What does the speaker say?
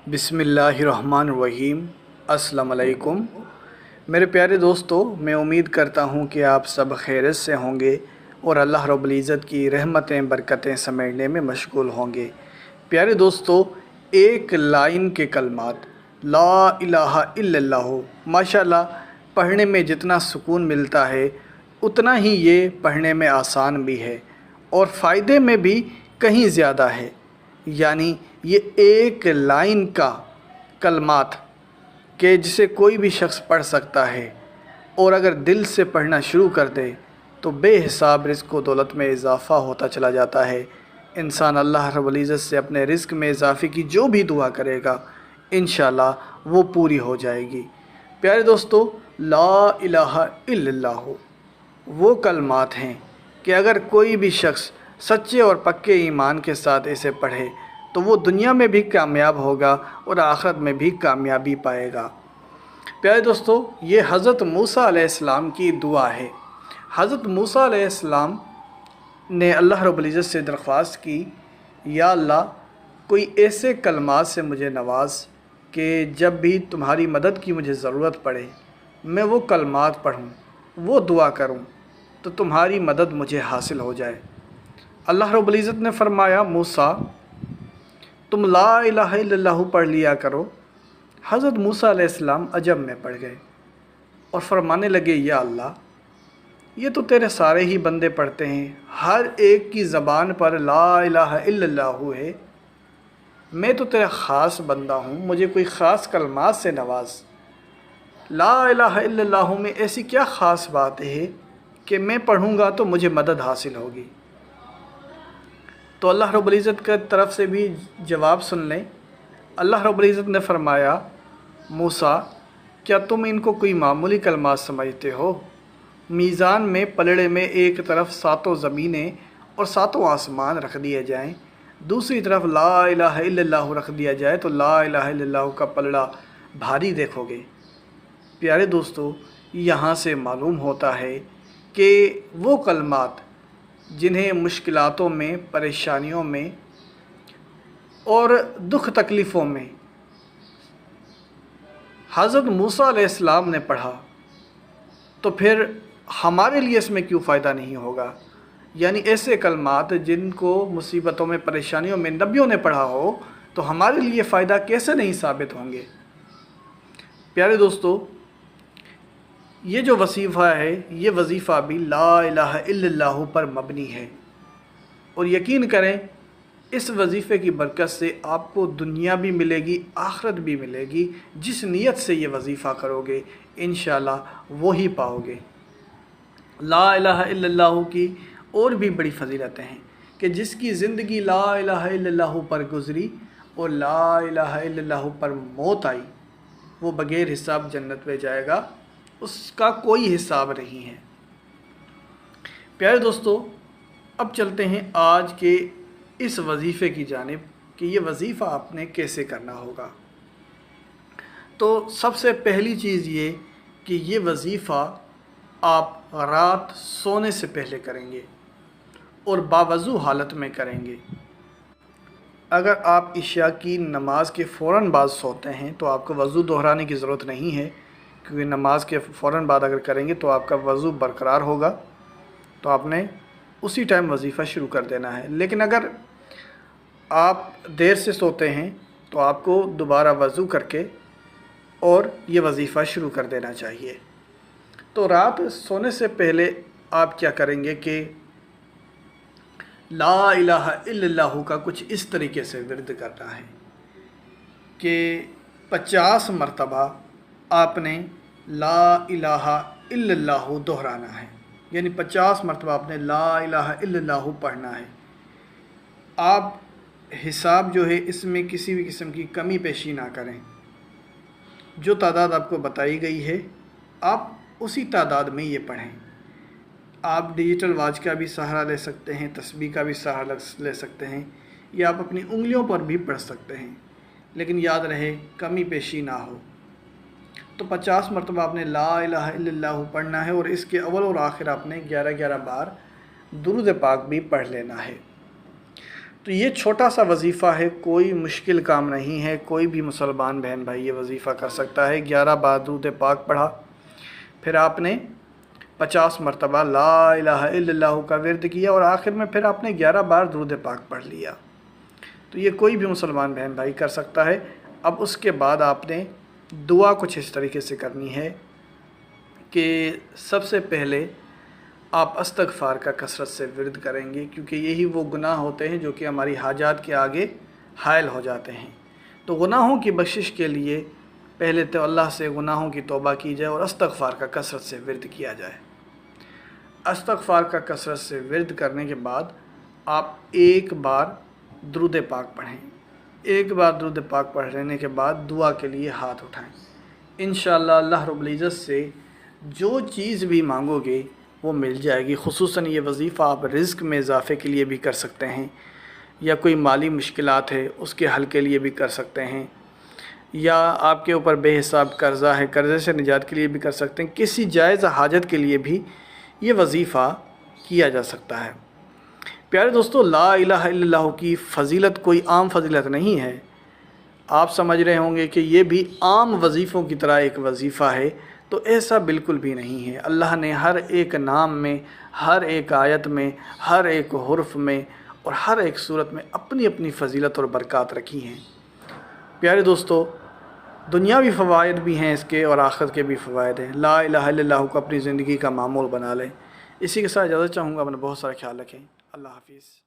بسم اللہ الرحمن الرحیم۔ السلام علیکم میرے پیارے دوستو، میں امید کرتا ہوں کہ آپ سب خیریت سے ہوں گے اور اللہ رب العزت کی رحمتیں برکتیں سمیٹنے میں مشغول ہوں گے۔ پیارے دوستو، ایک لائن کے کلمات لا الہ الا اللہ ماشاءاللہ پڑھنے میں جتنا سکون ملتا ہے اتنا ہی یہ پڑھنے میں آسان بھی ہے اور فائدے میں بھی کہیں زیادہ ہے۔ یعنی یہ ایک لائن کا کلمات کہ جسے کوئی بھی شخص پڑھ سکتا ہے اور اگر دل سے پڑھنا شروع کر دے تو بے حساب رزق و دولت میں اضافہ ہوتا چلا جاتا ہے۔ انسان اللہ رب العزت سے اپنے رزق میں اضافے کی جو بھی دعا کرے گا انشاءاللہ وہ پوری ہو جائے گی۔ پیارے دوستو، لا الہ الا اللہ وہ کلمات ہیں کہ اگر کوئی بھی شخص سچے اور پکے ایمان کے ساتھ اسے پڑھے تو وہ دنیا میں بھی کامیاب ہوگا اور آخرت میں بھی کامیابی پائے گا۔ پیارے دوستو، یہ حضرت موسیٰ علیہ السلام کی دعا ہے۔ حضرت موسیٰ علیہ السلام نے اللہ رب العزت سے درخواست کی، یا اللہ کوئی ایسے کلمات سے مجھے نواز کہ جب بھی تمہاری مدد کی مجھے ضرورت پڑے میں وہ کلمات پڑھوں، وہ دعا کروں تو تمہاری مدد مجھے حاصل ہو جائے۔ اللہ رب العزت نے فرمایا، موسیٰ تم لا الہ الا اللہ پڑھ لیا کرو۔ حضرت موسیٰ علیہ السلام عجب میں پڑ گئے اور فرمانے لگے، یا اللہ یہ تو تیرے سارے ہی بندے پڑھتے ہیں، ہر ایک کی زبان پر لا الہ الا اللہ ہے، میں تو تیرا خاص بندہ ہوں، مجھے کوئی خاص کلمات سے نواز۔ لا الہ الا اللہ میں ایسی کیا خاص بات ہے کہ میں پڑھوں گا تو مجھے مدد حاصل ہوگی؟ تو اللہ رب العزت کی طرف سے بھی جواب سن لیں۔ اللہ رب العزت نے فرمایا، موسیٰ کیا تم ان کو کوئی معمولی کلمات سمجھتے ہو؟ میزان میں پلڑے میں ایک طرف 7 زمینیں اور 7 آسمان رکھ دیے جائیں، دوسری طرف لا الہ الا اللہ رکھ دیا جائے تو لا الہ الا اللہ کا پلڑا بھاری دیکھو گے۔ پیارے دوستو، یہاں سے معلوم ہوتا ہے کہ وہ کلمات جنہیں مشکلاتوں میں، پریشانیوں میں اور دکھ تکلیفوں میں حضرت موسیٰ علیہ السلام نے پڑھا تو پھر ہمارے لیے اس میں کیوں فائدہ نہیں ہوگا؟ یعنی ایسے کلمات جن کو مصیبتوں میں، پریشانیوں میں نبیوں نے پڑھا ہو تو ہمارے لیے فائدہ کیسے نہیں ثابت ہوں گے؟ پیارے دوستو، یہ جو وظیفہ ہے یہ وظیفہ بھی لا الہ الا اللہ پر مبنی ہے، اور یقین کریں اس وظیفے کی برکت سے آپ کو دنیا بھی ملے گی، آخرت بھی ملے گی۔ جس نیت سے یہ وظیفہ کرو گے انشاءاللہ وہی پاؤ گے۔ لا الہ الا اللہ کی اور بھی بڑی فضیلتیں ہیں کہ جس کی زندگی لا الہ الا اللہ پر گزری اور لا الہ الا اللہ پر موت آئی وہ بغیر حساب جنت میں جائے گا، اس کا کوئی حساب نہیں ہے۔ پیارے دوستو، اب چلتے ہیں آج کے اس وظیفے کی جانب کہ یہ وظیفہ آپ نے کیسے کرنا ہوگا۔ تو سب سے پہلی چیز یہ کہ یہ وظیفہ آپ رات سونے سے پہلے کریں گے اور باوضو حالت میں کریں گے۔ اگر آپ عشاء کی نماز کے فوراً بعد سوتے ہیں تو آپ کو وضو دہرانے کی ضرورت نہیں ہے، کیونکہ نماز کے فوراً بعد اگر کریں گے تو آپ کا وضو برقرار ہوگا، تو آپ نے اسی ٹائم وظیفہ شروع کر دینا ہے۔ لیکن اگر آپ دیر سے سوتے ہیں تو آپ کو دوبارہ وضو کر کے اور یہ وظیفہ شروع کر دینا چاہیے۔ تو رات سونے سے پہلے آپ کیا کریں گے کہ لا الہ الا اللہ کا کچھ اس طریقے سے ورد کرنا ہے کہ 50 مرتبہ آپ نے لا الہ الا اللہ دہرانا ہے، یعنی 50 مرتبہ آپ نے لا الہ الا اللہ پڑھنا ہے۔ آپ حساب جو ہے اس میں کسی بھی قسم کی کمی پیشی نہ کریں، جو تعداد آپ کو بتائی گئی ہے آپ اسی تعداد میں یہ پڑھیں۔ آپ ڈیجیٹل واچ کا بھی سہارا لے سکتے ہیں، تسبیح کا بھی سہارا لے سکتے ہیں، یا آپ اپنی انگلیوں پر بھی پڑھ سکتے ہیں، لیکن یاد رہے کمی پیشی نہ ہو۔ تو 50 مرتبہ آپ نے لا الہ الا اللہ پڑھنا ہے اور اس کے اول اور آخر آپ نے 11 بار درود پاک بھی پڑھ لینا ہے۔ تو یہ چھوٹا سا وظیفہ ہے، کوئی مشکل کام نہیں ہے، کوئی بھی مسلمان بہن بھائی یہ وظیفہ کر سکتا ہے۔ 11 بار درود پاک پڑھا، پھر آپ نے 50 مرتبہ لا الہ الا اللہ کا ورد کیا، اور آخر میں پھر آپ نے 11 بار درود پاک پڑھ لیا۔ تو یہ کوئی بھی مسلمان بہن بھائی کر سکتا ہے۔ اب اس کے بعد آپ نے دعا کچھ اس طریقے سے کرنی ہے کہ سب سے پہلے آپ استغفار کا کثرت سے ورد کریں گے، کیونکہ یہی وہ گناہ ہوتے ہیں جو کہ ہماری حاجات کے آگے حائل ہو جاتے ہیں۔ تو گناہوں کی بخشش کے لیے پہلے تو اللہ سے گناہوں کی توبہ کی جائے اور استغفار کا کثرت سے ورد کیا جائے۔ استغفار کا کثرت سے ورد کرنے کے بعد آپ ایک بار درود پاک پڑھیں۔ ایک بار درود پاک پڑھ لینے کے بعد دعا کے لیے ہاتھ اٹھائیں۔ انشاءاللہ اللہ رب العزت سے جو چیز بھی مانگو گے وہ مل جائے گی۔ خصوصاً یہ وظیفہ آپ رزق میں اضافے کے لیے بھی کر سکتے ہیں، یا کوئی مالی مشکلات ہے اس کے حل کے لیے بھی کر سکتے ہیں، یا آپ کے اوپر بے حساب قرضہ ہے، قرضے سے نجات کے لیے بھی کر سکتے ہیں۔ کسی جائز حاجت کے لیے بھی یہ وظیفہ کیا جا سکتا ہے۔ پیارے دوستو، لا الہ الا اللہ کی فضیلت کوئی عام فضیلت نہیں ہے۔ آپ سمجھ رہے ہوں گے کہ یہ بھی عام وظیفوں کی طرح ایک وظیفہ ہے، تو ایسا بالکل بھی نہیں ہے۔ اللہ نے ہر ایک نام میں، ہر ایک آیت میں، ہر ایک حرف میں اور ہر ایک صورت میں اپنی اپنی فضیلت اور برکات رکھی ہیں۔ پیارے دوستو، دنیاوی فوائد بھی ہیں اس کے اور آخرت کے بھی فوائد ہیں۔ لا الہ الا اللہ کو اپنی زندگی کا معمول بنا لیں۔ اسی کے ساتھ اجازت چاہوں گا، اپنا بہت سارا خیال رکھیں۔ اللہ حافظ۔